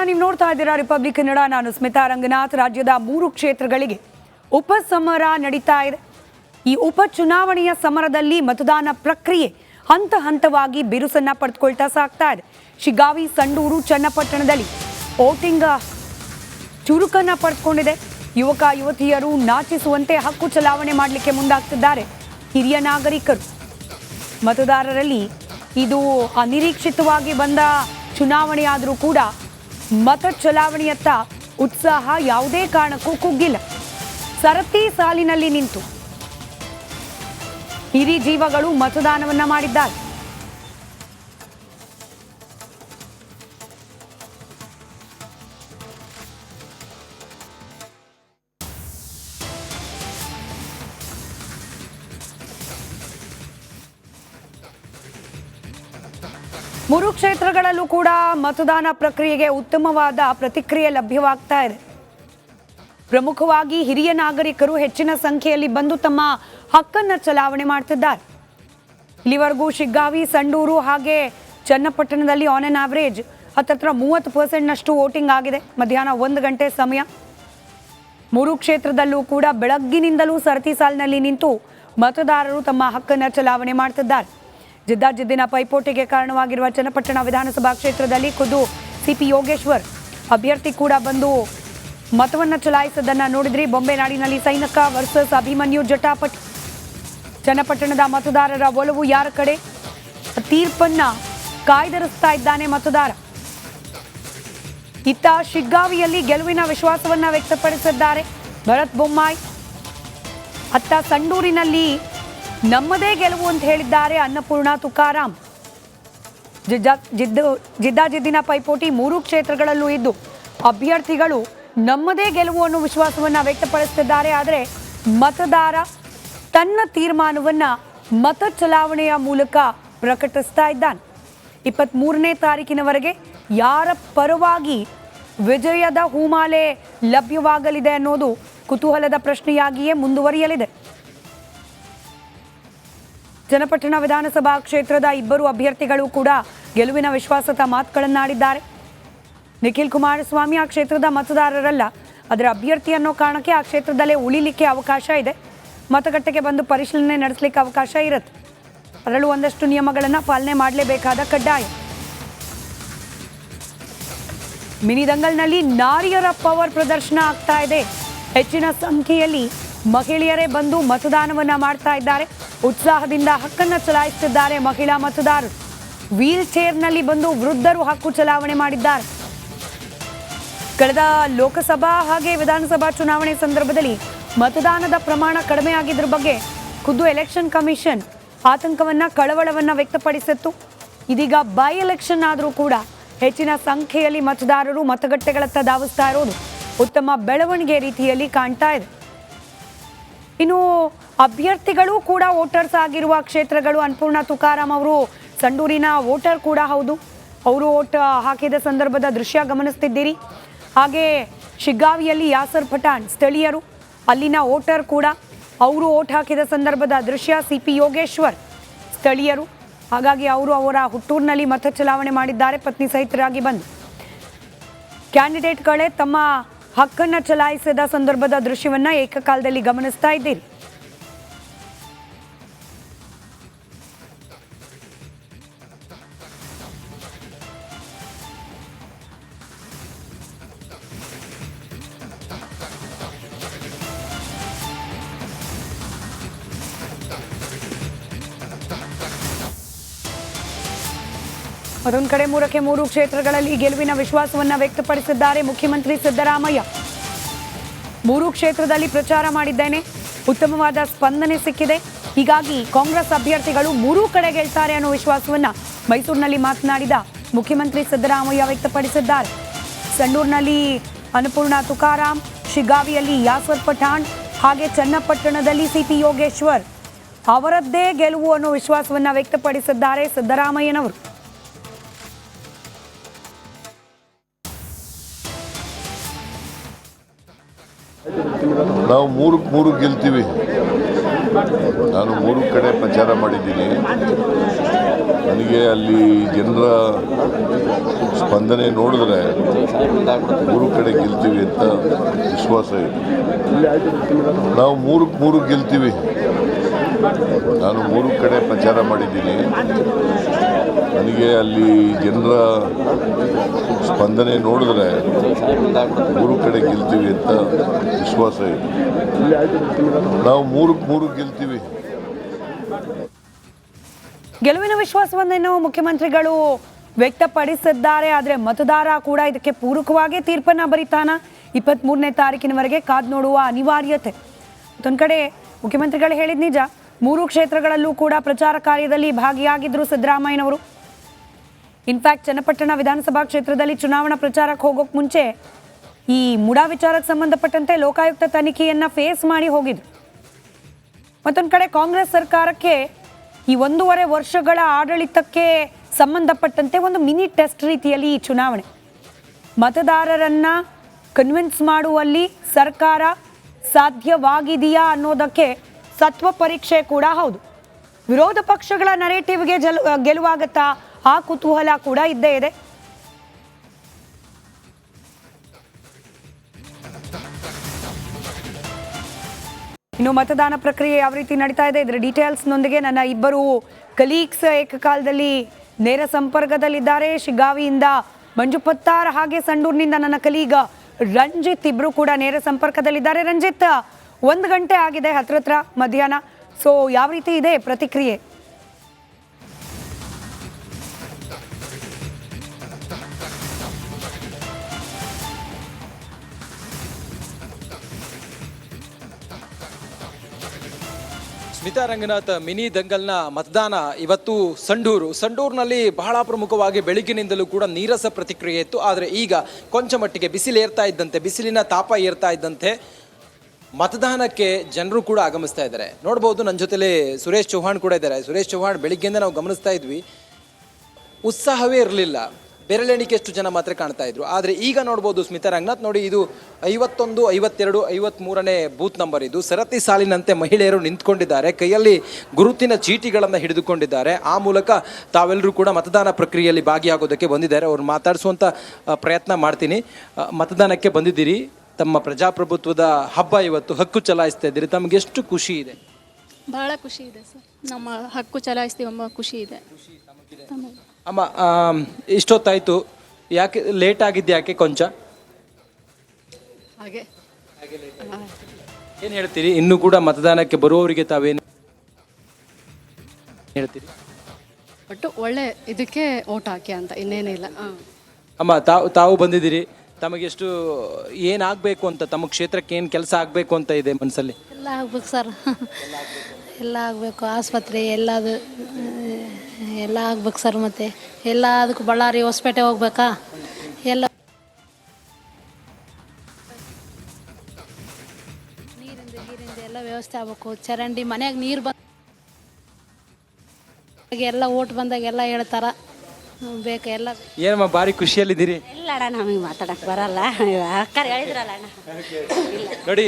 ನೀವು ನೋಡ್ತಾ ಇದ್ದೀರಾ ರಿಪಬ್ಲಿಕ್ ಕನ್ನಡ. ನಾನು ಸ್ಮಿತಾ ರಂಗನಾಥ್. ರಾಜ್ಯದ 3 ಕ್ಷೇತ್ರಗಳಿಗೆ ಉಪಸಮರ ನಡೀತಾ ಇದೆ. ಈ ಉಪಚುನಾವಣೆಯ ಸಮರದಲ್ಲಿ ಮತದಾನ ಪ್ರಕ್ರಿಯೆ ಹಂತ ಹಂತವಾಗಿ ಬಿರುಸನ್ನ ಪಡೆದುಕೊಳ್ತಾ ಸಾಗ್ತಾ ಇದೆ. ಶಿಗ್ಗಾವಿ, ಸಂಡೂರು, ಚನ್ನಪಟ್ಟಣದಲ್ಲಿ ವೋಟಿಂಗ್ ಚುರುಕನ್ನ ಪಡೆದುಕೊಂಡಿದೆ. ಯುವಕ ಯುವತಿಯರು ನಾಚಿಸುವಂತೆ ಹಕ್ಕು ಚಲಾವಣೆ ಮಾಡಲಿಕ್ಕೆ ಮುಂದಾಗ್ತಿದ್ದಾರೆ. ಹಿರಿಯ ನಾಗರಿಕರು, ಮತದಾರರಲ್ಲಿ ಇದು ಅನಿರೀಕ್ಷಿತವಾಗಿ ಬಂದ ಚುನಾವಣೆಯಾದರೂ ಕೂಡ ಮತ ಚಲಾವಣೆಯತ್ತ ಉತ್ಸಾಹ ಯಾವುದೇ ಕಾರಣಕ್ಕೂ ಕುಗ್ಗಿಲ್ಲ. ಸರತಿ ಸಾಲಿನಲ್ಲಿ ನಿಂತು ಹಿರಿ ಜೀವಗಳು ಮತದಾನವನ್ನ ಮಾಡಿದ್ದಾರೆ. ಮೂರು ಕ್ಷೇತ್ರಗಳಲ್ಲೂ ಕೂಡ ಮತದಾನ ಪ್ರಕ್ರಿಯೆಗೆ ಉತ್ತಮವಾದ ಪ್ರತಿಕ್ರಿಯೆ ಲಭ್ಯವಾಗ್ತಾ ಇದೆ. ಪ್ರಮುಖವಾಗಿ ಹಿರಿಯ ನಾಗರಿಕರು ಹೆಚ್ಚಿನ ಸಂಖ್ಯೆಯಲ್ಲಿ ಬಂದು ತಮ್ಮ ಹಕ್ಕನ್ನು ಚಲಾವಣೆ ಮಾಡ್ತಿದ್ದಾರೆ. ಇಲ್ಲಿವರೆಗೂ ಶಿಗ್ಗಾವಿ, ಸಂಡೂರು ಹಾಗೆ ಚನ್ನಪಟ್ಟಣದಲ್ಲಿ ಆನ್ ಆನ್ ಆವರೇಜ್ ಹತ್ತತ್ರ 30% ವೋಟಿಂಗ್ ಆಗಿದೆ. ಮಧ್ಯಾಹ್ನ 1 ಗಂಟೆ ಸಮಯ. ಮೂರು ಕ್ಷೇತ್ರದಲ್ಲೂ ಕೂಡ ಬೆಳಗ್ಗಿನಿಂದಲೂ ಸರತಿ ಸಾಲಿನಲ್ಲಿ ನಿಂತು ಮತದಾರರು ತಮ್ಮ ಹಕ್ಕನ್ನು ಚಲಾವಣೆ ಮಾಡ್ತಿದ್ದಾರೆ. ಜಿದ್ದಾಜಿದ್ದಿನ ಪೈಪೋಟಿಗೆ ಕಾರಣವಾಗಿರುವ ಚನ್ನಪಟ್ಟಣ ವಿಧಾನಸಭಾ ಕ್ಷೇತ್ರದಲ್ಲಿ ಖುದ್ದು ಸಿಪಿ ಯೋಗೇಶ್ವರ್ ಅಭ್ಯರ್ಥಿ ಕೂಡ ಬಂದು ಮತವನ್ನು ಚಲಾಯಿಸೋದನ್ನು ನೋಡಿದ್ರಿ. ಬೊಂಬೆ ನಾಡಿನಲ್ಲಿ ಸೈನಿಕ ವರ್ಸಸ್ ಅಭಿಮನ್ಯು ಜಟಾಪಟಿ. ಚನ್ನಪಟ್ಟಣದ ಮತದಾರರ ಒಲವು ಯಾರ ಕಡೆ? ತೀರ್ಪನ್ನ ಕಾಯ್ದಿರಿಸ್ತಾ ಇದ್ದಾನೆ ಮತದಾರ. ಇತ್ತ ಶಿಗ್ಗಾವಿಯಲ್ಲಿ ಗೆಲುವಿನ ವಿಶ್ವಾಸವನ್ನ ವ್ಯಕ್ತಪಡಿಸಿದ್ದಾರೆ ಭರತ್ ಬೊಮ್ಮಾಯಿ. ಅತ್ತ ಸಂಡೂರಿನಲ್ಲಿ ನಮ್ಮದೇ ಗೆಲುವು ಅಂತ ಹೇಳಿದ್ದಾರೆ ಅನ್ನಪೂರ್ಣ ತುಕಾರಾಮ್. ಜಿದ್ದಾಜಿದ್ದಿನ ಪೈಪೋಟಿ ಮೂರು ಕ್ಷೇತ್ರಗಳಲ್ಲೂ ಇದ್ದು ಅಭ್ಯರ್ಥಿಗಳು ನಮ್ಮದೇ ಗೆಲುವು ಅನ್ನೋ ವಿಶ್ವಾಸವನ್ನ ವ್ಯಕ್ತಪಡಿಸುತ್ತಿದ್ದಾರೆ. ಆದರೆ ಮತದಾರ ತನ್ನ ತೀರ್ಮಾನವನ್ನ ಮತ ಚಲಾವಣೆಯ ಮೂಲಕ ಪ್ರಕಟಿಸ್ತಾ ಇದ್ದಾನೆ. 23ನೇ ತಾರೀಕಿನವರೆಗೆ ಯಾರ ಪರವಾಗಿ ವಿಜಯದ ಹೂಮಾಲೆ ಲಭ್ಯವಾಗಲಿದೆ ಅನ್ನೋದು ಕುತೂಹಲದ ಪ್ರಶ್ನೆಯಾಗಿಯೇ ಮುಂದುವರಿಯಲಿದೆ. ಚನ್ನಪಟ್ಟಣ ವಿಧಾನಸಭಾ ಕ್ಷೇತ್ರದ 2 ಅಭ್ಯರ್ಥಿಗಳು ಕೂಡ ಗೆಲುವಿನ ವಿಶ್ವಾಸದ ಮಾತುಗಳನ್ನಾಡಿದ್ದಾರೆ. ನಿಖಿಲ್ ಕುಮಾರಸ್ವಾಮಿ ಆ ಕ್ಷೇತ್ರದ ಮತದಾರರಲ್ಲ, ಅದರ ಅಭ್ಯರ್ಥಿ ಅನ್ನೋ ಕಾರಣಕ್ಕೆ ಆ ಕ್ಷೇತ್ರದಲ್ಲೇ ಉಳಿಲಿಕ್ಕೆ ಅವಕಾಶ ಇದೆ. ಮತಗಟ್ಟೆಗೆ ಬಂದು ಪರಿಶೀಲನೆ ನಡೆಸಲಿಕ್ಕೆ ಅವಕಾಶ ಇರುತ್ತೆ. ಅದರಲ್ಲೂ ಒಂದಷ್ಟು ನಿಯಮಗಳನ್ನು ಪಾಲನೆ ಮಾಡಲೇಬೇಕಾದ ಕಡ್ಡಾಯ. ಮಿನಿ ದಂಗಲ್ನಲ್ಲಿ ನಾರಿಯರ ಪವರ್ ಪ್ರದರ್ಶನ ಆಗ್ತಾ ಇದೆ. ಹೆಚ್ಚಿನ ಸಂಖ್ಯೆಯಲ್ಲಿ ಮಹಿಳೆಯರೇ ಬಂದು ಮತದಾನವನ್ನ ಮಾಡ್ತಾ ಇದ್ದಾರೆ. ಉತ್ಸಾಹದಿಂದ ಹಕ್ಕನ್ನು ಚಲಾಯಿಸುತ್ತಿದ್ದಾರೆ ಮಹಿಳಾ ಮತದಾರರು. ವೀಲ್ ಚೇರ್ನಲ್ಲಿ ಬಂದು ವೃದ್ಧರು ಹಕ್ಕು ಚಲಾವಣೆ ಮಾಡಿದ್ದಾರೆ. ಕಳೆದ ಲೋಕಸಭಾ ಹಾಗೆ ವಿಧಾನಸಭಾ ಚುನಾವಣೆ ಸಂದರ್ಭದಲ್ಲಿ ಮತದಾನದ ಪ್ರಮಾಣ ಕಡಿಮೆ ಆಗಿದ್ರ ಬಗ್ಗೆ ಖುದ್ದು ಎಲೆಕ್ಷನ್ ಕಮಿಷನ್ ಆತಂಕವನ್ನ, ಕಳವಳವನ್ನ ವ್ಯಕ್ತಪಡಿಸಿತ್ತು. ಇದೀಗ ಬೈ ಎಲೆಕ್ಷನ್ ಆದರೂ ಕೂಡ ಹೆಚ್ಚಿನ ಸಂಖ್ಯೆಯಲ್ಲಿ ಮತದಾರರು ಮತಗಟ್ಟೆಗಳತ್ತ ಧಾವಿಸ್ತಾ ಇರೋದು ಉತ್ತಮ ಬೆಳವಣಿಗೆ ರೀತಿಯಲ್ಲಿ ಕಾಣ್ತಾ ಇದೆ. ಇನ್ನು ಅಭ್ಯರ್ಥಿಗಳು ಕೂಡ ವೋಟರ್ಸ್ ಆಗಿರುವ ಕ್ಷೇತ್ರಗಳು. ಅನ್ನಪೂರ್ಣ ತುಕಾರಾಮ್ ಅವರು ಸಂಡೂರಿನ ವೋಟರ್ ಕೂಡ ಹೌದು. ಅವರು ವೋಟ್ ಹಾಕಿದ ಸಂದರ್ಭದ ದೃಶ್ಯ ಗಮನಿಸ್ತಿದ್ದೀರಿ. ಹಾಗೆ ಶಿಗ್ಗಾವಿಯಲ್ಲಿ ಯಾಸರ್ ಪಠಾಣ್ ಸ್ಥಳೀಯರು, ಅಲ್ಲಿನ ವೋಟರ್ ಕೂಡ. ಅವರು ವೋಟ್ ಹಾಕಿದ ಸಂದರ್ಭದ ದೃಶ್ಯ. ಸಿಪಿ ಯೋಗೇಶ್ವರ್ ಸ್ಥಳೀಯರು. ಹಾಗಾಗಿ ಅವರು ಅವರ ಹುಟ್ಟೂರಿನಲ್ಲಿ ಮತ ಚಲಾವಣೆ ಮಾಡಿದ್ದಾರೆ ಪತ್ನಿ ಸಹಿತರಾಗಿ ಬಂದು. ಕ್ಯಾಂಡಿಡೇಟ್ಗಳೇ ತಮ್ಮ ಹಕ್ಕನ್ನು ಚಲಾಯಿಸಿದ ಸಂದರ್ಭದ ದೃಶ್ಯವನ್ನ ಏಕಕಾಲದಲ್ಲಿ ಗಮನಿಸ್ತಾ ಇದ್ದೀರಿ. ಮತ್ತೊಂದು ಕಡೆ 3ಕ್ಕೆ 3 ಕ್ಷೇತ್ರಗಳಲ್ಲಿ ಗೆಲುವಿನ ವಿಶ್ವಾಸವನ್ನ ವ್ಯಕ್ತಪಡಿಸಿದ್ದಾರೆ ಮುಖ್ಯಮಂತ್ರಿ ಸಿದ್ದರಾಮಯ್ಯ. 3 ಕ್ಷೇತ್ರದಲ್ಲಿ ಪ್ರಚಾರ ಮಾಡಿದ್ದೇನೆ, ಉತ್ತಮವಾದ ಸ್ಪಂದನೆ ಸಿಕ್ಕಿದೆ. ಹೀಗಾಗಿ ಕಾಂಗ್ರೆಸ್ ಅಭ್ಯರ್ಥಿಗಳು 3 ಕಡೆ ಗೆಲ್ತಾರೆ ಅನ್ನೋ ವಿಶ್ವಾಸವನ್ನ ಮೈಸೂರಿನಲ್ಲಿ ಮಾತನಾಡಿದ ಮುಖ್ಯಮಂತ್ರಿ ಸಿದ್ದರಾಮಯ್ಯ ವ್ಯಕ್ತಪಡಿಸಿದ್ದಾರೆ. ಸಂಡೂರಿನಲ್ಲಿ ಅನ್ನಪೂರ್ಣ ತುಕಾರಾಮ್, ಶಿಗ್ಗಾವಿಯಲ್ಲಿ ಯಾಸರ್ ಪಠಾಣ್ ಹಾಗೆ ಚನ್ನಪಟ್ಟಣದಲ್ಲಿ ಸಿಪಿ ಯೋಗೇಶ್ವರ್ ಅವರದ್ದೇ ಗೆಲುವು ಅನ್ನೋ ವಿಶ್ವಾಸವನ್ನ ವ್ಯಕ್ತಪಡಿಸಿದ್ದಾರೆ ಸಿದ್ದರಾಮಯ್ಯನವರು. ನಾವು 3 ಗೆಲ್ತೀವಿ. ನಾನು 3 ಕಡೆ ಪ್ರಚಾರ ಮಾಡಿದ್ದೀನಿ. ನನಗೆ ಅಲ್ಲಿ ಜನರ ಸ್ಪಂದನೆ ನೋಡಿದ್ರೆ 3 ಕಡೆ ಗೆಲ್ತೀವಿ ಅಂತ ವಿಶ್ವಾಸ ಇದೆ. ನಾವು 3 ಗೆಲ್ತೀವಿ. ನಾನು 3 ಕಡೆ ಪ್ರಚಾರ ಮಾಡಿದ್ದೀನಿ. ನನಗೆ ಅಲ್ಲಿ ಜನರ ಸ್ಪಂದನೆ ನೋಡಿದ್ರೆ 3 ಕಡೆ ಗೆಲ್ತೀವಿ ಅಂತ ವಿಶ್ವಾಸ ಇದೆ. ನಾವು 3 ಗೆಲ್ತೀವಿ. ಗೆಲುವಿನ ವಿಶ್ವಾಸವನ್ನೇನೋ ಮುಖ್ಯಮಂತ್ರಿಗಳು ವ್ಯಕ್ತಪಡಿಸಿದ್ದಾರೆ. ಆದರೆ ಮತದಾರ ಕೂಡ ಇದಕ್ಕೆ ಪೂರಕವಾಗಿ ತೀರ್ಪನ್ನು ಬರೀತಾನ 23ನೇ ತಾರೀಕಿನವರೆಗೆ ಕಾದು ನೋಡುವ ಅನಿವಾರ್ಯತೆ. ಮತ್ತೊಂದು ಕಡೆ ಮುಖ್ಯಮಂತ್ರಿಗಳು ಹೇಳಿದ ನಿಜ, 3 ಕ್ಷೇತ್ರಗಳಲ್ಲೂ ಕೂಡ ಪ್ರಚಾರ ಕಾರ್ಯದಲ್ಲಿ ಭಾಗಿಯಾಗಿದ್ದರು ಸಿದ್ದರಾಮಯ್ಯನವರು. ಇನ್ಫ್ಯಾಕ್ಟ್ ಚನ್ನಪಟ್ಟಣ ವಿಧಾನಸಭಾ ಕ್ಷೇತ್ರದಲ್ಲಿ ಚುನಾವಣಾ ಪ್ರಚಾರಕ್ಕೆ ಹೋಗೋಕೆ ಮುಂಚೆ ಈ ಮುಡಾ ವಿಚಾರಕ್ಕೆ ಸಂಬಂಧಪಟ್ಟಂತೆ ಲೋಕಾಯುಕ್ತ ತನಿಖೆಯನ್ನು ಫೇಸ್ ಮಾಡಿ ಹೋಗಿದ್ರು. ಮತ್ತೊಂದು ಕಡೆ ಕಾಂಗ್ರೆಸ್ ಸರ್ಕಾರಕ್ಕೆ ಈ 1.5 ವರ್ಷಗಳ ಆಡಳಿತಕ್ಕೆ ಸಂಬಂಧಪಟ್ಟಂತೆ ಒಂದು ಮಿನಿ ಟೆಸ್ಟ್ ರೀತಿಯಲ್ಲಿ ಈ ಚುನಾವಣೆ. ಮತದಾರರನ್ನ ಕನ್ವಿನ್ಸ್ ಮಾಡುವಲ್ಲಿ ಸರ್ಕಾರ ಸಾಧ್ಯವಾಗಿದೆಯಾ ಅನ್ನೋದಕ್ಕೆ ಸತ್ವ ಪರೀಕ್ಷೆ ಕೂಡ ಹೌದು. ವಿರೋಧ ಪಕ್ಷಗಳ ನರೇಟಿವ್ಗೆ ಗೆಲುವಾಗತ್ತಾ ಆ ಕುತೂಹಲ ಕೂಡ ಇದ್ದೇ ಇದೆ. ಇನ್ನು ಮತದಾನ ಪ್ರಕ್ರಿಯೆ ಯಾವ ರೀತಿ ನಡೀತಾ ಇದೆ ಇದರ ಡೀಟೇಲ್ಸ್ನೊಂದಿಗೆ ನನ್ನ ಇಬ್ಬರು ಕಲೀಗ್ಸ್ ಏಕಕಾಲದಲ್ಲಿ ನೇರ ಸಂಪರ್ಕದಲ್ಲಿದ್ದಾರೆ. ಶಿಗ್ಗಾವಿಯಿಂದ ಮಂಜು ಪತ್ತಾರ್, ಹಾಗೆ ಸಂಡೂರಿನಿಂದ ನನ್ನ ಕಲೀಗ ರಂಜಿತ್, ಇಬ್ಬರು ಕೂಡ ನೇರ ಸಂಪರ್ಕದಲ್ಲಿದ್ದಾರೆ. ರಂಜಿತ್, 1 ಗಂಟೆ ಆಗಿದೆ ಹತ್ರ ಮಧ್ಯಾಹ್ನ. ಸೊ ಯಾವ ರೀತಿ ಇದೆ ಪ್ರತಿಕ್ರಿಯೆ? ಸ್ಮಿತಾ ರಂಗನಾಥ್, ಮಿನಿ ದಂಗಲ್ನ ಮತದಾನ ಇವತ್ತು ಸಂಡೂರಿನಲ್ಲಿ ಬಹಳ ಪ್ರಮುಖವಾಗಿ ಬೆಳಗ್ಗಿನಿಂದಲೂ ಕೂಡ ನೀರಸ ಪ್ರತಿಕ್ರಿಯೆ ಇತ್ತು. ಆದರೆ ಈಗ ಕೊಂಚ ಮಟ್ಟಿಗೆ ಬಿಸಿಲಿನ ತಾಪ ಏರ್ತಾ ಇದ್ದಂತೆ ಮತದಾನಕ್ಕೆ ಜನರು ಕೂಡ ಆಗಮಿಸ್ತಾ ಇದ್ದಾರೆ. ನೋಡ್ಬೋದು, ನನ್ನ ಜೊತೆಲಿ ಸುರೇಶ್ ಚೌಹಾಣ್ ಕೂಡ ಇದ್ದಾರೆ. ಸುರೇಶ್ ಚೌಹಾಣ್, ಬೆಳಿಗ್ಗೆಯಿಂದ ನಾವು ಗಮನಿಸ್ತಾ ಇದ್ವಿ, ಉತ್ಸಾಹವೇ ಇರಲಿಲ್ಲ, ಬೆರಳೆಣಿಕೆಯಷ್ಟು ಜನ ಮಾತ್ರ ಕಾಣ್ತಾ ಇದ್ರು. ಆದರೆ ಈಗ ನೋಡ್ಬೋದು ಸ್ಮಿತಾ ರಂಗನಾಥ್, ನೋಡಿ, ಇದು 51, 52, 53ನೇ ಬೂತ್ ನಂಬರ್. ಇದು ಸರತಿ ಸಾಲಿನಂತೆ ಮಹಿಳೆಯರು ನಿಂತ್ಕೊಂಡಿದ್ದಾರೆ, ಕೈಯಲ್ಲಿ ಗುರುತಿನ ಚೀಟಿಗಳನ್ನು ಹಿಡಿದುಕೊಂಡಿದ್ದಾರೆ. ಆ ಮೂಲಕ ತಾವೆಲ್ಲರೂ ಕೂಡ ಮತದಾನ ಪ್ರಕ್ರಿಯೆಯಲ್ಲಿ ಭಾಗಿಯಾಗೋದಕ್ಕೆ ಬಂದಿದ್ದಾರೆ. ಅವ್ರು ಮಾತಾಡಿಸುವಂಥ ಪ್ರಯತ್ನ ಮಾಡ್ತೀನಿ. ಮತದಾನಕ್ಕೆ ಬಂದಿದ್ದೀರಿ, ತಮ್ಮ ಪ್ರಜಾಪ್ರಭುತ್ವದ ಹಬ್ಬ ಇವತ್ತು, ಹಕ್ಕು ಚಲಾಯಿಸ್ತಾ ಇದ್ದೀರಿ, ತಮಗೆ ಎಷ್ಟು ಖುಷಿ ಇದೆ? ಬಹಳ ಖುಷಿ ಇದೆ ಸರ್, ನಮ್ಮ ಹಕ್ಕು ಚಲಾಯಿಸ್ತೀವಿ ಎಂಬ ಖುಷಿ ಇದೆ. ಅಮ್ಮ, ಇಷ್ಟೊತ್ತಾಯಿತು, ಯಾಕೆ ಲೇಟ್ ಆಗಿದ್ದು? ಯಾಕೆ ಕೊಂಚ ಹಾಗೆ ಏನು ಹೇಳ್ತೀರಿ? ಇನ್ನೂ ಕೂಡ ಮತದಾನಕ್ಕೆ ಬರುವವರಿಗೆ ತಾವೇನು ಹೇಳ್ತೀರಿ? ಒಟ್ಟು ಒಳ್ಳೆ ಇದಕ್ಕೆ ಓಟ್ ಹಾಕಿ ಅಂತ, ಇನ್ನೇನಿಲ್ಲ. ಅಮ್ಮ, ತಾವು ಬಂದಿದ್ದೀರಿ, ತಮಗೆಷ್ಟು ಏನಾಗಬೇಕು ಅಂತ, ತಮ್ಮ ಕ್ಷೇತ್ರಕ್ಕೆ ಏನು ಕೆಲಸ ಆಗಬೇಕು ಅಂತ ಇದೆ ಮನಸ್ಸಲ್ಲಿ? ಎಲ್ಲ ಆಗ್ಬೇಕು ಸರ್, ಎಲ್ಲ ಆಗಬೇಕು. ಆಸ್ಪತ್ರೆ ಎಲ್ಲ ಆಗ್ಬೇಕು ಸರ್. ಮತ್ತು ಎಲ್ಲ ಅದಕ್ಕೆ ಬಳ್ಳಾರಿ ಹೊಸಪೇಟೆ ಹೋಗ್ಬೇಕಾ, ಎಲ್ಲ ನೀರಿಂದ ಎಲ್ಲ ವ್ಯವಸ್ಥೆ ಆಗ್ಬೇಕು. ಚರಂಡಿ ಮನೆಯಾಗ ನೀರು ಎಲ್ಲ ಓಟ್ ಬಂದಾಗ ಎಲ್ಲ ಹೇಳ್ತಾರ ಬೇಕು ಎಲ್ಲ. ಏನಮ್ಮ ಭಾರಿ ಖುಷಿಯಲ್ಲಿದ್ದೀರಿ? ಇಲ್ಲ ಅಣ್ಣ, ನಮಗೆ ಮಾತಾಡಕ್ಕೆ ಬರಲ್ಲ, ಅಕ್ಕ ಹೇಳಿದ್ರಲ್ಲ ಅಣ್ಣ. ನೋಡಿ,